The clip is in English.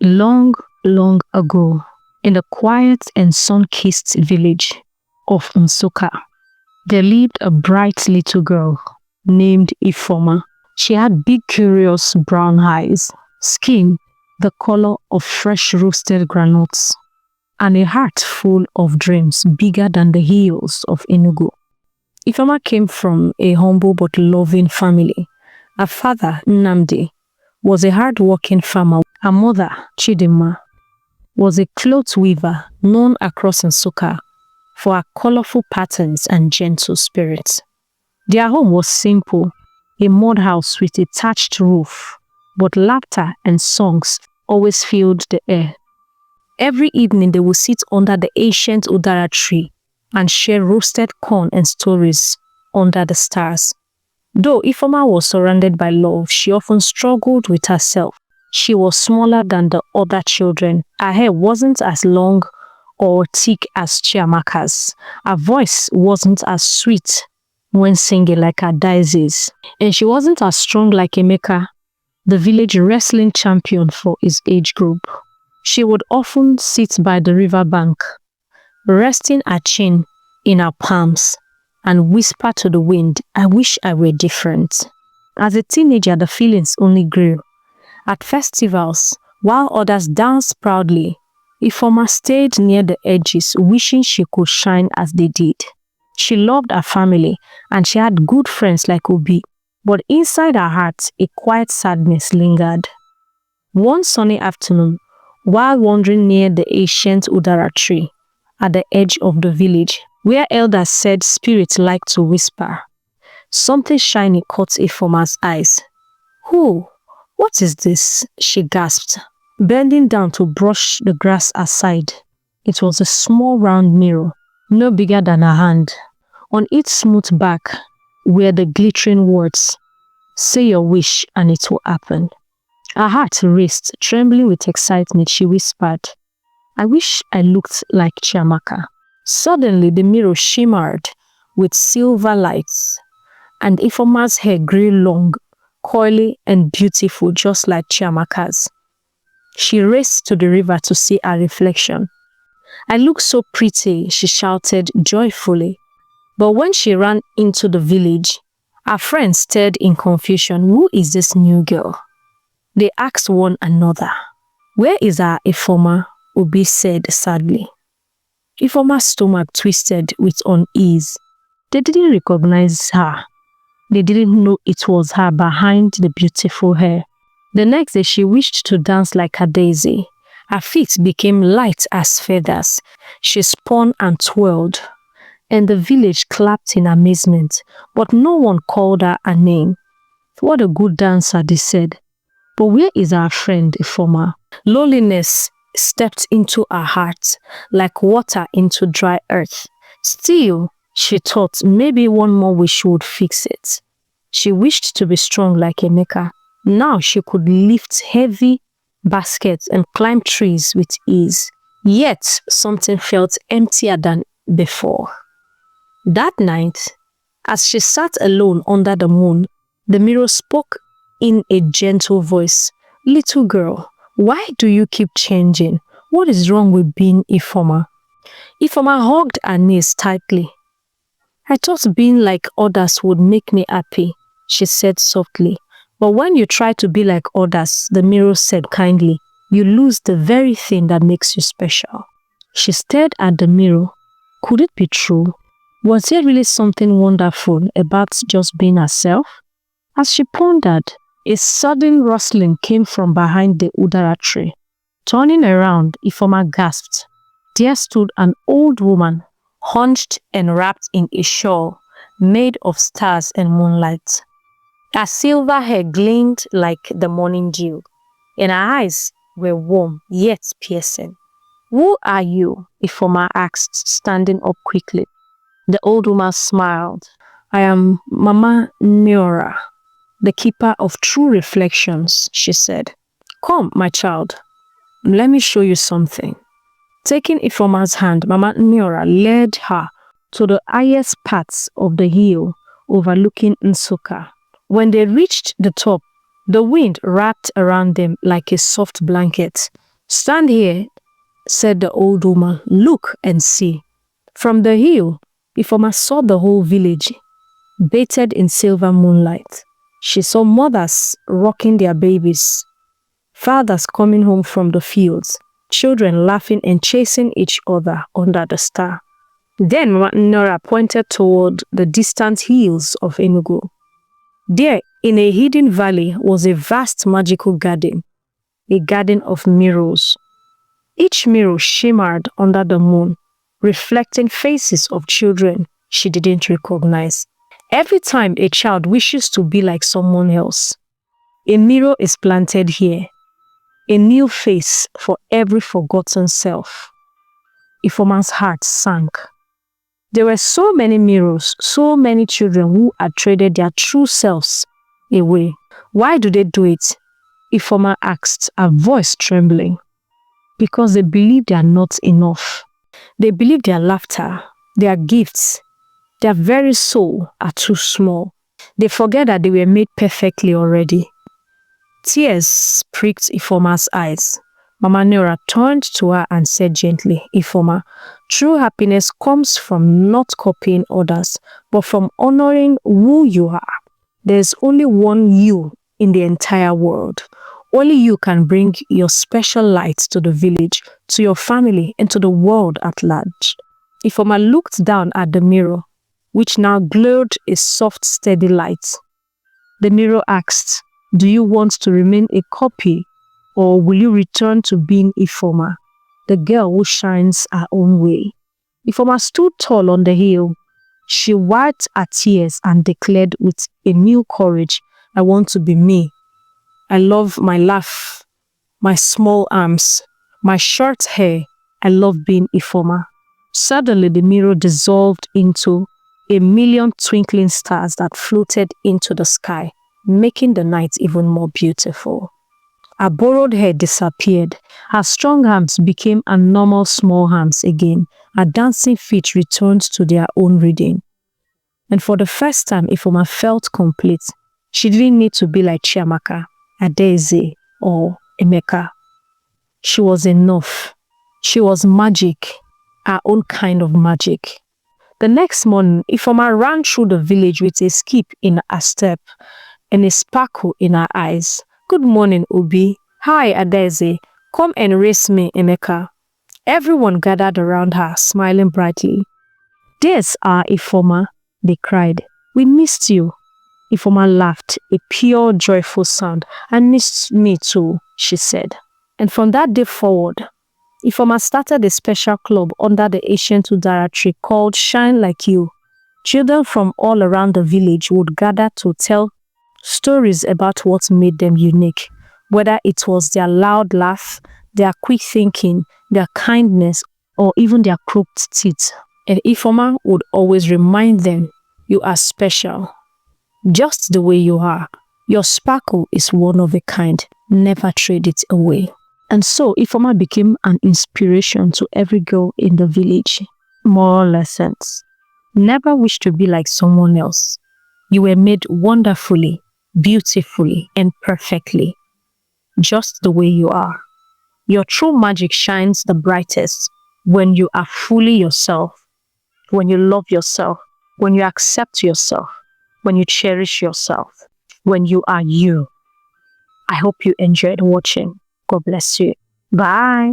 Long, long ago, in the quiet and sun-kissed village of Nsukka, there lived a bright little girl named Ifeoma. She had big, curious brown eyes, skin the color of fresh roasted granules, and a heart full of dreams bigger than the hills of Enugu. Ifeoma came from a humble but loving family. Her father, Nnamdi, was a hard-working farmer. Her mother, Chidinma, was a cloth weaver known across Nsukka for her colorful patterns and gentle spirit. Their home was simple, a mud house with a thatched roof, but laughter and songs always filled the air. Every evening they would sit under the ancient Udara tree and share roasted corn and stories under the stars. Though Ifeoma was surrounded by love, she often struggled with herself. She was smaller than the other children. Her hair wasn't as long or thick as Chiamaka's. Her voice wasn't as sweet when singing like her Daisy's. And she wasn't as strong like Emeka, the village wrestling champion for his age group. She would often sit by the riverbank, resting her chin in her palms, and whisper to the wind, "I wish I were different." As a teenager, the feelings only grew. At festivals, while others danced proudly, Ifeoma stayed near the edges, wishing she could shine as they did. She loved her family, and she had good friends like Obi, but inside her heart, a quiet sadness lingered. One sunny afternoon, while wandering near the ancient Udara tree at the edge of the village, where elders said spirits like to whisper, something shiny caught Ifeoma's eyes. "Who? What is this?" she gasped, bending down to brush the grass aside. It was a small round mirror, no bigger than her hand. On its smooth back were the glittering words, "Say your wish and it will happen." Her heart raced. Trembling with excitement, she whispered, "I wish I looked like Chiamaka." Suddenly, the mirror shimmered with silver lights, and Ifeoma's hair grew long, coily, and beautiful, just like Chiamaka's. She raced to the river to see her reflection. "I look so pretty," she shouted joyfully. But when she ran into the village, her friends stared in confusion. "Who is this new girl?" They asked one another. "Where is our Ifeoma?" Obi said sadly. Ifeoma's stomach twisted with unease. They didn't recognize her. They didn't know it was her behind the beautiful hair. The next day, she wished to dance like a daisy. Her feet became light as feathers. She spun and twirled, and the village clapped in amazement, but no one called her a name. "What a good dancer," they said. But where is our friend Ifeoma? Loneliness stepped into her heart like water into dry earth. Still, she thought maybe one more wish would fix it. She wished to be strong like Emeka. Now she could lift heavy baskets and climb trees with ease. Yet something felt emptier than before. That night, as she sat alone under the moon, the mirror spoke in a gentle voice. "Little girl, why do you keep changing? What is wrong with being Ifeoma?" Ifeoma hugged her knees tightly. "I thought being like others would make me happy," she said softly. "But when you try to be like others," the mirror said kindly, "you lose the very thing that makes you special." She stared at the mirror. Could it be true? Was there really something wonderful about just being herself? As she pondered, a sudden rustling came from behind the Udara tree. Turning around, Ifeoma gasped. There stood an old woman, hunched and wrapped in a shawl made of stars and moonlight. Her silver hair gleamed like the morning dew, and her eyes were warm yet piercing. "Who are you?" Ifeoma asked, standing up quickly. The old woman smiled. "I am Mama Neora, the keeper of true reflections," she said. "Come, my child, let me show you something." Taking Ifeoma's hand, Mama Neora led her to the highest parts of the hill overlooking Nsukka. When they reached the top, the wind wrapped around them like a soft blanket. "Stand here," said the old woman. "Look and see." From the hill, Ifeoma saw the whole village, bathed in silver moonlight. She saw mothers rocking their babies, fathers coming home from the fields, children laughing and chasing each other under the star. Then Mama Nora pointed toward the distant hills of Enugu. There, in a hidden valley, was a vast magical garden, a garden of mirrors. Each mirror shimmered under the moon, reflecting faces of children she didn't recognize. Every time a child wishes to be like someone else, a mirror is planted here, a new face for every forgotten self. Ifeoma's heart sank. There were so many mirrors, so many children who had traded their true selves away. Why do they do it? Ifeoma asked, her voice trembling. Because they believe they are not enough. They believe their laughter, their gifts, their very soul are too small. They forget that they were made perfectly already. Tears pricked Ifeoma's eyes. Mama Nora turned to her and said gently, "Ifeoma, true happiness comes from not copying others, but from honoring who you are. There's only one you in the entire world. Only you can bring your special light to the village, to your family, and to the world at large." Ifeoma looked down at the mirror, which now glowed a soft, steady light. The mirror asked, "Do you want to remain a copy, or will you return to being Ifeoma, the girl who shines her own way?" Ifeoma stood tall on the hill. She wiped her tears and declared with a new courage, "I want to be me. I love my laugh, my small arms, my short hair. I love being Ifeoma." Suddenly, the mirror dissolved into a million twinkling stars that floated into the sky, making the night even more beautiful. Her borrowed hair disappeared. Her strong arms became her normal small arms again. Her dancing feet returned to their own rhythm. And for the first time, Ifeoma felt complete. She didn't need to be like Chiamaka, Adaeze, or Emeka. She was enough. She was magic, her own kind of magic. The next morning, Ifeoma ran through the village with a skip in her step and a sparkle in her eyes. "Good morning, Obi. Hi, Adaeze. Come and race me, Emeka." Everyone gathered around her, smiling brightly. "There's our Ifeoma," they cried. "We missed you." Ifeoma laughed, a pure, joyful sound. "I missed me too," she said. And from that day forward, Ifeoma started a special club under the ancient Udara tree called Shine Like You. Children from all around the village would gather to tell stories about what made them unique, whether it was their loud laugh, their quick thinking, their kindness, or even their crooked teeth. And Ifeoma would always remind them, "You are special, just the way you are. Your sparkle is one of a kind. Never trade it away." And so Ifeoma became an inspiration to every girl in the village. Moral lessons. Never wish to be like someone else. You were made wonderfully, beautifully, and perfectly, just the way you are. Your true magic shines the brightest when you are fully yourself, when you love yourself, when you accept yourself, when you cherish yourself, when you are you. I hope you enjoyed watching. God bless you. Bye.